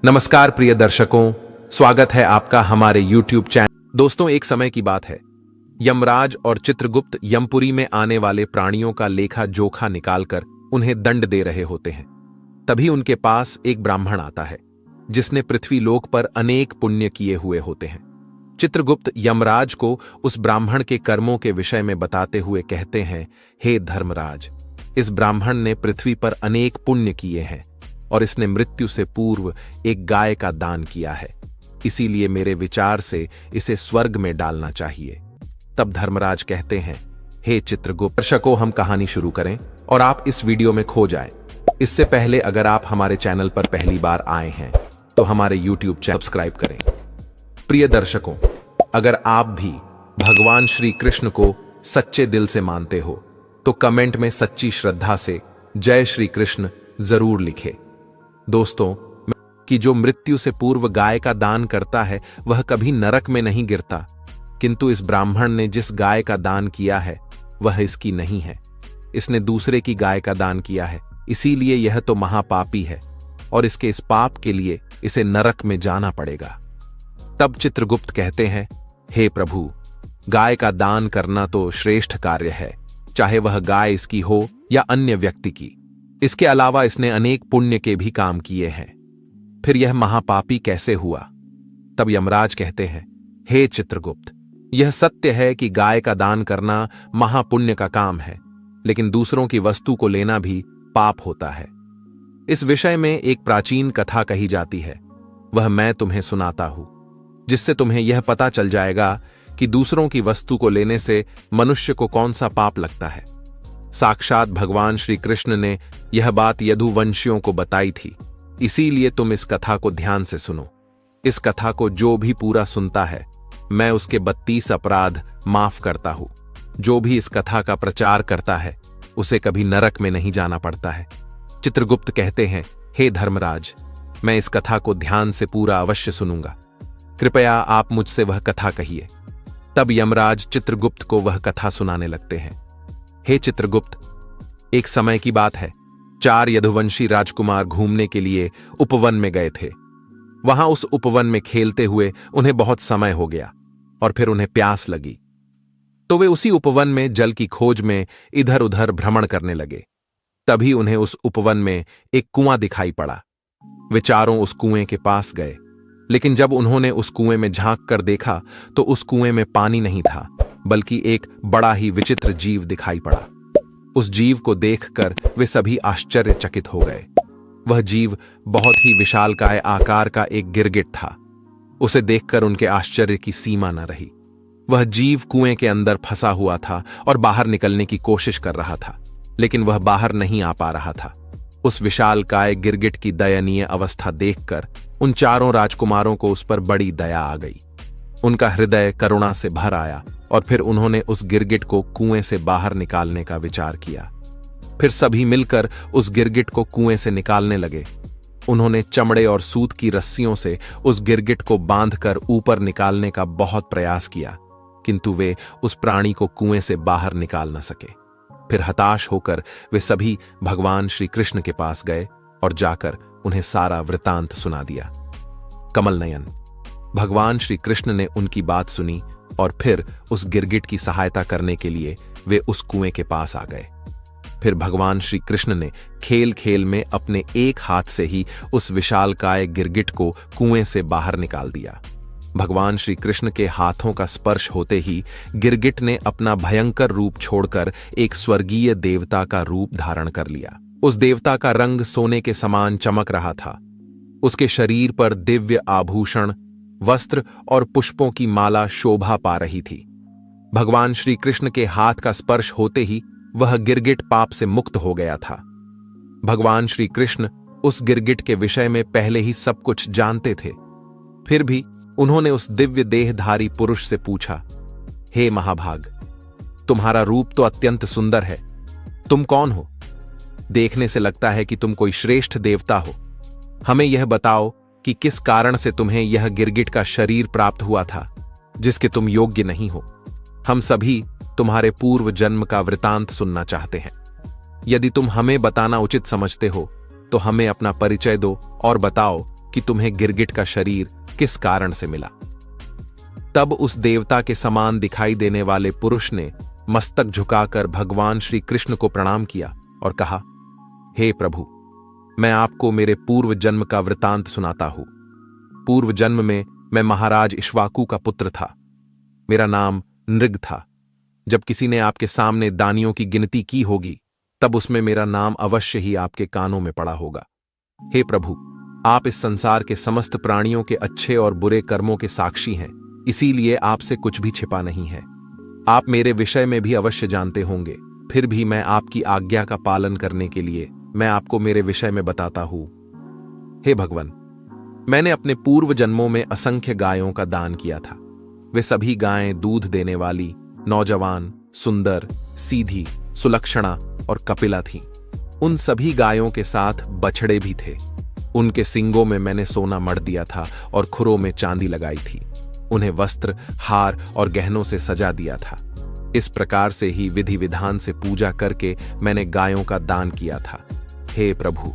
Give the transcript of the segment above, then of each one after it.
नमस्कार प्रिय दर्शकों, स्वागत है आपका हमारे YouTube चैनल। दोस्तों, एक समय की बात है, यमराज और चित्रगुप्त यमपुरी में आने वाले प्राणियों का लेखा जोखा निकालकर उन्हें दंड दे रहे होते हैं। तभी उनके पास एक ब्राह्मण आता है जिसने पृथ्वी लोक पर अनेक पुण्य किए हुए होते हैं। चित्रगुप्त यमराज को उस ब्राह्मण के कर्मों के विषय में बताते हुए कहते हैं, हे धर्मराज, इस ब्राह्मण ने पृथ्वी पर अनेक पुण्य किए हैं और इसने मृत्यु से पूर्व एक गाय का दान किया है, इसीलिए मेरे विचार से इसे स्वर्ग में डालना चाहिए। तब धर्मराज कहते हैं, हे चित्रगुप्त, दर्शकों, हम कहानी शुरू करें और आप इस वीडियो में खो जाएं। इससे पहले अगर आप हमारे चैनल पर पहली बार आए हैं तो हमारे YouTube चैनल सब्सक्राइब करें। प्रिय दर्शकों, अगर आप भी भगवान श्री कृष्ण को सच्चे दिल से मानते हो तो कमेंट में सच्ची श्रद्धा से जय श्री कृष्ण जरूर लिखें। दोस्तों, कि जो मृत्यु से पूर्व गाय का दान करता है वह कभी नरक में नहीं गिरता, किंतु इस ब्राह्मण ने जिस गाय का दान किया है वह इसकी नहीं है। इसने दूसरे की गाय का दान किया है, इसीलिए यह तो महापापी है और इसके इस पाप के लिए इसे नरक में जाना पड़ेगा। तब चित्रगुप्त कहते हैं, हे प्रभु, गाय का दान करना तो श्रेष्ठ कार्य है, चाहे वह गाय इसकी हो या अन्य व्यक्ति की। इसके अलावा इसने अनेक पुण्य के भी काम किए हैं, फिर यह महापापी कैसे हुआ? तब यमराज कहते हैं, हे चित्रगुप्त, यह सत्य है कि गाय का दान करना महापुण्य का काम है, लेकिन दूसरों की वस्तु को लेना भी पाप होता है। इस विषय में एक प्राचीन कथा कही जाती है, वह मैं तुम्हें सुनाता हूं, जिससे तुम्हें यह पता चल जाएगा कि दूसरों की वस्तु को लेने से मनुष्य को कौन सा पाप लगता है। साक्षात भगवान श्री कृष्ण ने यह बात यदुवंशियों को बताई थी, इसीलिए तुम इस कथा को ध्यान से सुनो। इस कथा को जो भी पूरा सुनता है, मैं उसके 32 अपराध माफ करता हूं। जो भी इस कथा का प्रचार करता है उसे कभी नरक में नहीं जाना पड़ता है। चित्रगुप्त कहते हैं, हे धर्मराज, मैं इस कथा को ध्यान से पूरा अवश्य सुनूंगा, कृपया आप मुझसे वह कथा कहिए। तब यमराज चित्रगुप्त को वह कथा सुनाने लगते हैं। हे चित्रगुप्त, एक समय की बात है, 4 यदुवंशी राजकुमार घूमने के लिए उपवन में गए थे। वहां उस उपवन में खेलते हुए उन्हें बहुत समय हो गया और फिर उन्हें प्यास लगी, तो वे उसी उपवन में जल की खोज में इधर उधर भ्रमण करने लगे। तभी उन्हें उस उपवन में एक कुआं दिखाई पड़ा। वे चारों उस कुएं के पास गए, लेकिन जब उन्होंने उस कुएं में झांक कर देखा तो उस कुएं में पानी नहीं था, बल्कि एक बड़ा ही विचित्र जीव दिखाई पड़ा। उस जीव को देखकर वे सभी आश्चर्यचकित हो गए। वह जीव बहुत ही विशालकाय आकार का एक गिरगिट था। उसे देखकर उनके आश्चर्य की सीमा न रही। वह जीव कुएं के अंदर फंसा हुआ था और बाहर निकलने की कोशिश कर रहा था, लेकिन वह बाहर नहीं आ पा रहा था। उस विशालकाय गिरगिट की दयनीय अवस्था देखकर उन चारों राजकुमारों को उस पर बड़ी दया आ गई। उनका हृदय करुणा से भर आया और फिर उन्होंने उस गिरगिट को कुएं से बाहर निकालने का विचार किया। फिर सभी मिलकर उस गिरगिट को कुएं से निकालने लगे। उन्होंने चमड़े और सूत की रस्सियों से उस गिरगिट को बांधकर ऊपर निकालने का बहुत प्रयास किया, किंतु वे उस प्राणी को कुएं से बाहर निकाल न सके। फिर हताश होकर वे सभी भगवान श्री कृष्ण के पास गए और जाकर उन्हें सारा वृतांत सुना दिया। कमल नयन, भगवान श्री कृष्ण ने उनकी बात सुनी और फिर उस गिरगिट की सहायता करने के लिए वे उस कुएं के पास आ गए। फिर भगवान श्री कृष्ण ने खेल खेल में अपने एक हाथ से ही उस विशालकाय गिरगिट को कुएं से बाहर निकाल दिया। भगवान श्री कृष्ण के हाथों का स्पर्श होते ही गिरगिट ने अपना भयंकर रूप छोड़कर एक स्वर्गीय देवता का रूप धारण कर लिया। उस देवता का रंग सोने के समान चमक रहा था। उसके शरीर पर दिव्य आभूषण, वस्त्र और पुष्पों की माला शोभा पा रही थी। भगवान श्री कृष्ण के हाथ का स्पर्श होते ही वह गिरगिट पाप से मुक्त हो गया था। भगवान श्री कृष्ण उस गिरगिट के विषय में पहले ही सब कुछ जानते थे। फिर भी उन्होंने उस दिव्य देहधारी पुरुष से पूछा, हे महाभाग, तुम्हारा रूप तो अत्यंत सुंदर है, तुम कौन हो? देखने से लगता है कि तुम कोई श्रेष्ठ देवता हो। हमें यह बताओ कि किस कारण से तुम्हें यह गिरगिट का शरीर प्राप्त हुआ था जिसके तुम योग्य नहीं हो। हम सभी तुम्हारे पूर्व जन्म का वृतांत सुनना चाहते हैं। यदि तुम हमें बताना उचित समझते हो तो हमें अपना परिचय दो और बताओ कि तुम्हें गिरगिट का शरीर किस कारण से मिला। तब उस देवता के समान दिखाई देने वाले पुरुष ने मस्तक झुकाकर भगवान श्री कृष्ण को प्रणाम किया और कहा, हे प्रभु, मैं आपको मेरे पूर्व जन्म का वृतांत सुनाता हूं। पूर्व जन्म में मैं महाराज इक्ष्वाकु का पुत्र था। मेरा नाम नृग था। जब किसी ने आपके सामने दानियों की गिनती की होगी, तब उसमें मेरा नाम अवश्य ही आपके कानों में पड़ा होगा। हे प्रभु, आप इस संसार के समस्त प्राणियों के अच्छे और बुरे कर्मों के साक्षी हैं, इसीलिए आपसे कुछ भी छिपा नहीं है। आप मेरे विषय में भी अवश्य जानते होंगे, फिर भी मैं आपकी आज्ञा का पालन करने के लिए मैं आपको मेरे विषय में बताता हूं। हे भगवान, मैंने अपने पूर्व जन्मों में असंख्य गायों का दान किया था। वे सभी गायें दूध देने वाली, नौजवान, सुंदर, सीधी, सुलक्षणा और कपिला थीं। उन सभी गायों के साथ बछड़े भी थे। उनके सींगों में मैंने सोना मढ़ दिया था और खुरों में चांदी लगाई थी। उन्हें वस्त्र, हार और गहनों से सजा दिया था। इस प्रकार से ही विधि विधान से पूजा करके मैंने गायों का दान किया था। हे प्रभु,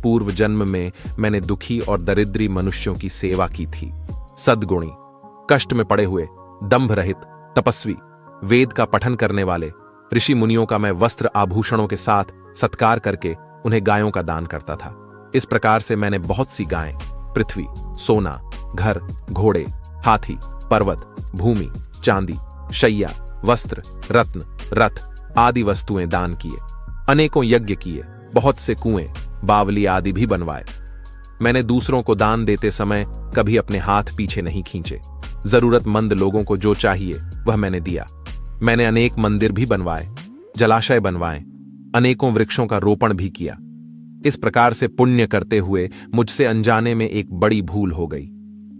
पूर्व जन्म में मैंने दुखी और दरिद्री मनुष्यों की सेवा की थी। सद्गुणी, कष्ट में पड़े हुए, दंभ रहित, तपस्वी, वेद का पठन करने वाले ऋषि मुनियों का मैं वस्त्र आभूषणों के साथ सत्कार करके उन्हें गायों का दान करता था। इस प्रकार से मैंने बहुत सी गायें, पृथ्वी, सोना, घर, घोड़े, हाथी, पर्वत, भूमि, चांदी, शैया, वस्त्र, रत्न, रथ आदि वस्तुएं दान किए। अनेकों यज्ञ किए, बहुत से कुएं, बावली आदि भी बनवाए। मैंने दूसरों को दान देते समय कभी अपने हाथ पीछे नहीं खींचे। जरूरतमंद लोगों को जो चाहिए वह मैंने दिया। मैंने अनेक मंदिर भी बनवाए, जलाशय बनवाए, अनेकों वृक्षों का रोपण भी किया। इस प्रकार से पुण्य करते हुए मुझसे अनजाने में एक बड़ी भूल हो गई।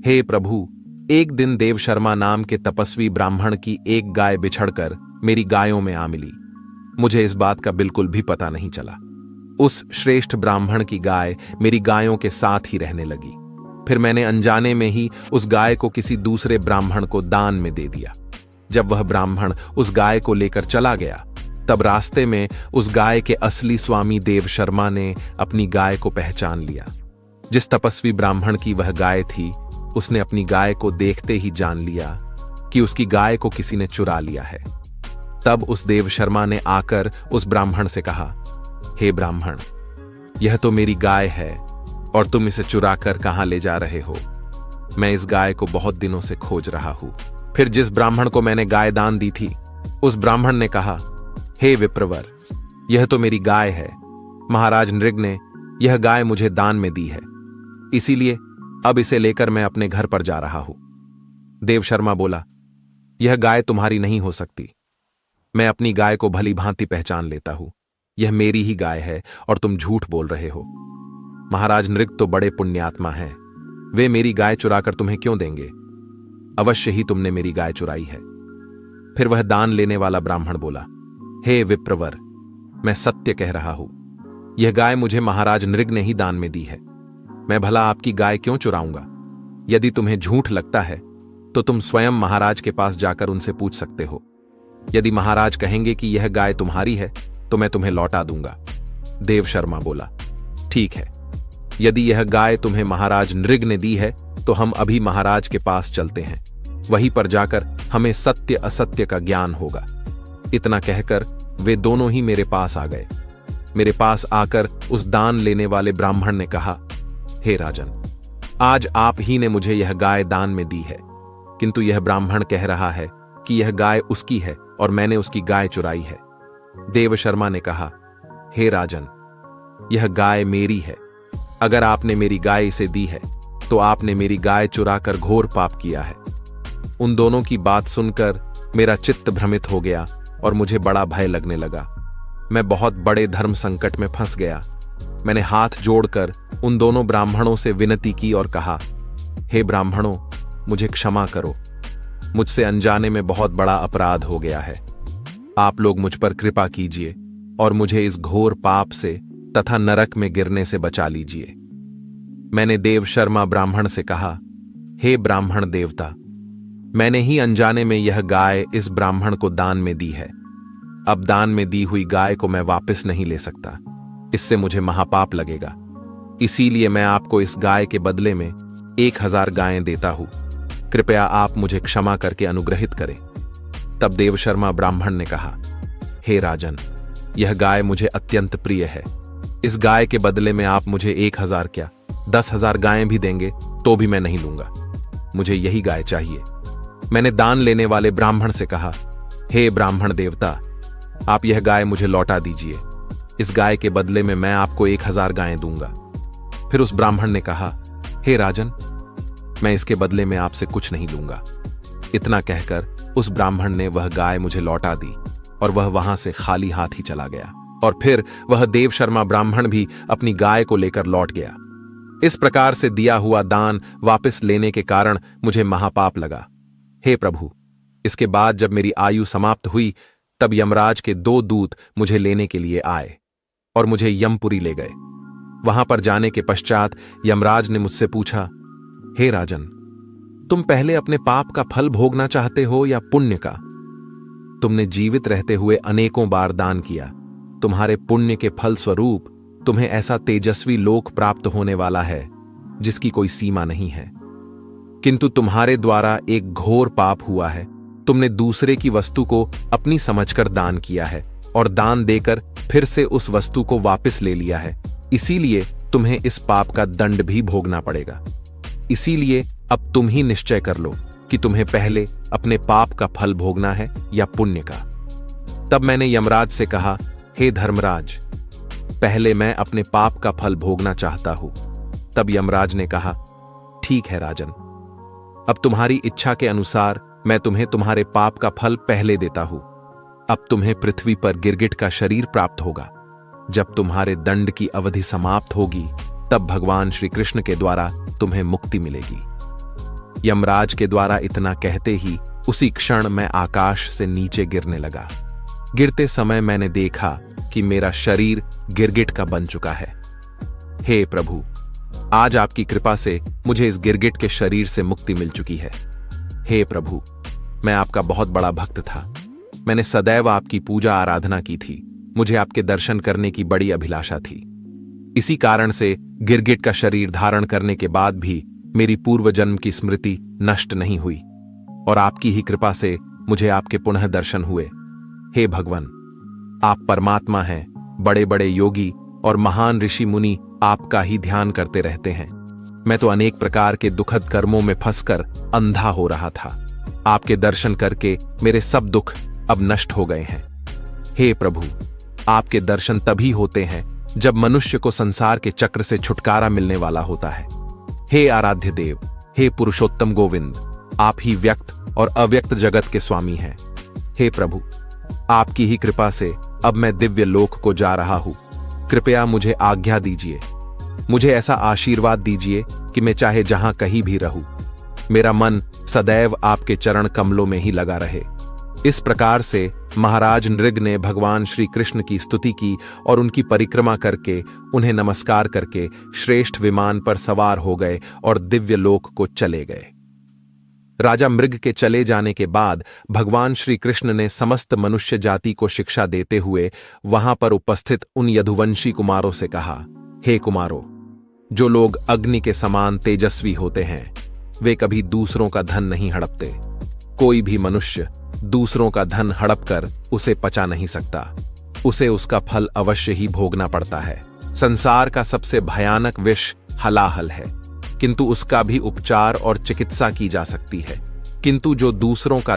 हे प्रभु, एक दिन देव शर्मा नाम के तपस्वी ब्राह्मण की एक गाय बिछड़कर मेरी गायों में आ मिली। मुझे इस बात का बिल्कुल भी पता नहीं चला। उस श्रेष्ठ ब्राह्मण की गाय मेरी गायों के साथ ही रहने लगी। फिर मैंने अनजाने में ही उस गाय को किसी दूसरे ब्राह्मण को दान में दे दिया। जब वह ब्राह्मण उस गाय को लेकर चला गया, तब रास्ते में उस गाय के असली स्वामी देव शर्मा ने अपनी गाय को पहचान लिया। जिस तपस्वी ब्राह्मण की वह गाय थी, उसने अपनी गाय को देखते ही जान लिया कि उसकी गाय को किसी ने चुरा लिया है। तब उस देव शर्मा ने आकर उस ब्राह्मण से कहा, हे ब्राह्मण, यह तो मेरी गाय है और तुम इसे चुराकर कहां ले जा रहे हो? मैं इस गाय को बहुत दिनों से खोज रहा हूं। फिर जिस ब्राह्मण को मैंने गाय दान दी थी, उस ब्राह्मण ने कहा, हे विप्रवर, यह तो मेरी गाय है। महाराज नृग ने यह गाय मुझे दान में दी है, इसीलिए अब इसे लेकर मैं अपने घर पर जा रहा हूं। देव शर्मा बोला, यह गाय तुम्हारी नहीं हो सकती। मैं अपनी गाय को भली भांति पहचान लेता हूं। यह मेरी ही गाय है और तुम झूठ बोल रहे हो। महाराज नृग तो बड़े पुण्यात्मा हैं। वे मेरी गाय चुराकर तुम्हें क्यों देंगे? अवश्य ही तुमने मेरी गाय चुराई है। फिर वह दान लेने वाला ब्राह्मण बोला, हे विप्रवर, मैं सत्य कह रहा हूं। यह गाय मुझे महाराज नृग ने ही दान में दी है। मैं भला आपकी गाय क्यों चुराऊंगा? यदि तुम्हें झूठ लगता है तो तुम स्वयं महाराज के पास जाकर उनसे पूछ सकते हो। यदि महाराज कहेंगे कि यह गाय तुम्हारी है तो मैं तुम्हें लौटा दूंगा। देव शर्मा बोला, ठीक है, यदि यह गाय तुम्हें महाराज नृग ने दी है तो हम अभी महाराज के पास चलते हैं। वहीं पर जाकर हमें सत्य असत्य का ज्ञान होगा। इतना कहकर वे दोनों ही मेरे पास आ गए। मेरे पास आकर उस दान लेने वाले ब्राह्मण ने कहा, हे राजन, आज आप ही ने मुझे यह गाय दान में दी है, किंतु यह ब्राह्मण कह रहा है कि यह गाय उसकी है और मैंने उसकी गाय चुराई है। देव शर्मा ने कहा, हे राजन, यह गाय मेरी है। अगर आपने मेरी गाय इसे दी है तो आपने मेरी गाय चुराकर घोर पाप किया है। उन दोनों की बात सुनकर मेरा चित्त भ्रमित हो गया और मुझे बड़ा भय लगने लगा। मैं बहुत बड़े धर्म संकट में फंस गया। मैंने हाथ जोड़कर उन दोनों ब्राह्मणों से विनती की और कहा, हे ब्राह्मणों, मुझे क्षमा करो। मुझसे अनजाने में बहुत बड़ा अपराध हो गया है। आप लोग मुझ पर कृपा कीजिए और मुझे इस घोर पाप से तथा नरक में गिरने से बचा लीजिए। मैंने देव शर्मा ब्राह्मण से कहा, हे ब्राह्मण देवता, मैंने ही अनजाने में यह गाय इस ब्राह्मण को दान में दी है। अब दान में दी हुई गाय को मैं वापस नहीं ले सकता। इससे मुझे महापाप लगेगा। इसीलिए मैं आपको इस गाय के बदले में 1000 गायें देता हूं। कृपया आप मुझे क्षमा करके अनुग्रहित करें। तब देवशर्मा ब्राह्मण ने कहा, हे राजन, यह गाय मुझे अत्यंत प्रिय है। इस गाय के बदले में आप मुझे 1000 क्या 10,000 गायें भी देंगे तो भी मैं नहीं लूंगा। मुझे यही गाय चाहिए। मैंने दान लेने वाले ब्राह्मण से कहा, हे ब्राह्मण देवता, आप यह गाय मुझे लौटा दीजिए। इस गाय के बदले में मैं आपको 1000 गायें दूंगा। फिर उस ब्राह्मण ने कहा, हे राजन, मैं इसके बदले में आपसे कुछ नहीं लूंगा। इतना कहकर उस ब्राह्मण ने वह गाय मुझे लौटा दी और वह वहां से खाली हाथ ही चला गया। और फिर वह देवशर्मा ब्राह्मण भी अपनी गाय को लेकर लौट गया। इस प्रकार से दिया हुआ दान वापस लेने के कारण मुझे महापाप लगा। हे प्रभु, इसके बाद जब मेरी आयु समाप्त हुई तब यमराज के 2 दूत मुझे लेने के लिए आए और मुझे यमपुरी ले गए। वहां पर जाने के पश्चात यमराज ने मुझसे पूछा, हे राजन, तुम पहले अपने पाप का फल भोगना चाहते हो या पुण्य का? तुमने जीवित रहते हुए अनेकों बार दान किया। तुम्हारे पुण्य के फल स्वरूप तुम्हें ऐसा तेजस्वी लोक प्राप्त होने वाला है जिसकी कोई सीमा नहीं है। किंतु तुम्हारे द्वारा एक घोर पाप हुआ है। तुमने दूसरे की वस्तु को अपनी समझकर दान किया है और दान देकर फिर से उस वस्तु को वापस ले लिया है। इसीलिए तुम्हें इस पाप का दंड भी भोगना पड़ेगा। इसीलिए अब तुम ही निश्चय कर लो कि तुम्हें पहले अपने पाप का फल भोगना है या पुण्य का। तब मैंने यमराज से कहा, हे धर्मराज, पहले मैं अपने पाप का फल भोगना चाहता हूं। तब यमराज ने कहा, ठीक है राजन, अब तुम्हारी इच्छा के अनुसार मैं तुम्हें तुम्हारे पाप का फल पहले देता हूं। अब तुम्हें पृथ्वी पर गिरगिट का शरीर प्राप्त होगा। जब तुम्हारे दंड की अवधि समाप्त होगी तब भगवान श्री कृष्ण के द्वारा तुम्हें मुक्ति मिलेगी। यमराज के द्वारा इतना कहते ही उसी क्षण मैं आकाश से नीचे गिरने लगा। गिरते समय मैंने देखा कि मेरा शरीर गिरगिट का बन चुका है। हे प्रभु, आज आपकी कृपा से मुझे इस गिरगिट के शरीर से मुक्ति मिल चुकी है। हे प्रभु, मैं आपका बहुत बड़ा भक्त था। मैंने सदैव आपकी पूजा आराधना की थी। मुझे आपके दर्शन करने की बड़ी अभिलाषा थी। इसी कारण से गिरगिट का शरीर धारण करने के बाद भी मेरी पूर्व जन्म की स्मृति नष्ट नहीं हुई और आपकी ही कृपा से मुझे आपके पुनः दर्शन हुए। हे भगवान, आप परमात्मा हैं। बड़े बड़े योगी और महान ऋषि मुनि आपका ही ध्यान करते रहते हैं। मैं तो अनेक प्रकार के दुखद कर्मों में फंसकर अंधा हो रहा था। आपके दर्शन करके मेरे सब दुख अब नष्ट हो गए हैं। हे प्रभु, आपके दर्शन तभी होते हैं जब मनुष्य को संसार के चक्र से छुटकारा मिलने वाला होता है। हे आराध्य देव, हे पुरुषोत्तम गोविंद, आप ही व्यक्त और अव्यक्त जगत के स्वामी हैं। हे प्रभु, आपकी ही कृपा से अब मैं दिव्य लोक को जा रहा हूं। कृपया मुझे आज्ञा दीजिए। मुझे ऐसा आशीर्वाद दीजिए कि मैं चाहे जहां कहीं भी रहूं, मेरा मन सदैव आपके चरण कमलों में ही लगा रहे। इस प्रकार से महाराज नृग ने भगवान श्री कृष्ण की स्तुति की और उनकी परिक्रमा करके उन्हें नमस्कार करके श्रेष्ठ विमान पर सवार हो गए और दिव्य लोक को चले गए। राजा मृग के चले जाने के बाद भगवान श्री कृष्ण ने समस्त मनुष्य जाति को शिक्षा देते हुए वहां पर उपस्थित उन यदुवंशी कुमारों से कहा, हे कुमारों, जो लोग अग्नि के समान तेजस्वी होते हैं वे कभी दूसरों का धन नहीं हड़पते। कोई भी मनुष्य दूसरों का धन हड़प कर उसे पचा नहीं सकता। उसे उसका फल अवश्य ही भोगना पड़ता है। संसार का सबसे भयानक विष हलाहल है, किंतु उसका भी उपचार और चिकित्सा की जा सकती है। किंतु जो दूसरों का